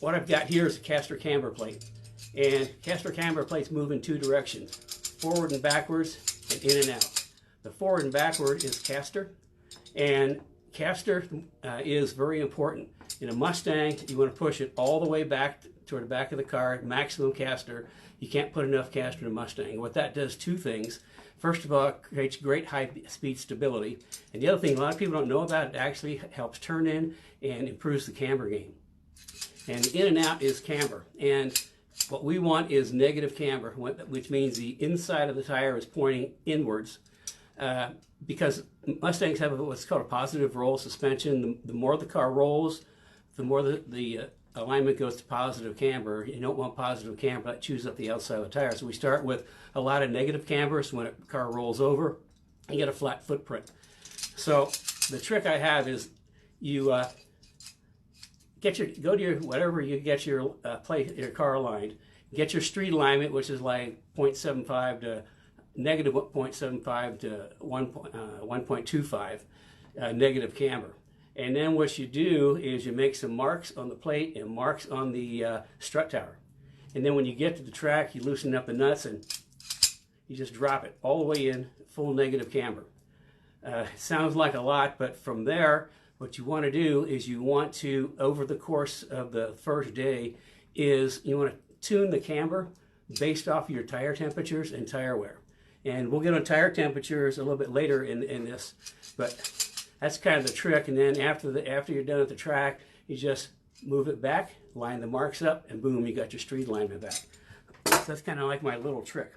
what I've got here is a caster camber plate. And caster camber plates move in two directions, forward and backwards and in and out. The forward and backward is caster, and caster is very important. In a Mustang, you want to push it all the way back toward the back of the car, maximum caster. You can't put enough caster in a Mustang. What that does, two things. First of all, it creates great high-speed stability. And the other thing a lot of people don't know about, it actually helps turn in and improves the camber gain. And in and out is camber. And what we want is negative camber, which means the inside of the tire is pointing inwards. Because Mustangs have what's called a positive roll suspension. The more the car rolls, the more the alignment goes to positive camber. You don't want positive camber, that chews up the outside of the tire. So we start with a lot of negative camber, so when a car rolls over, you get a flat footprint. So the trick I have is you go to your whatever you get your car aligned. Get your street alignment, which is like 0.75 to negative 0.75 to 1.25 negative camber. And then what you do is you make some marks on the plate and marks on the strut tower. And then when you get to the track, you loosen up the nuts and you just drop it all the way in, full negative camber. Sounds like a lot, but from there, what you want to do is you want to, over the course of the first day, is you want to tune the camber based off of your tire temperatures and tire wear. And we'll get on tire temperatures a little bit later in this, but that's kind of the trick. And then after you're done at the track, you just move it back, line the marks up, and boom, you got your street alignment back. So that's kind of like my little trick.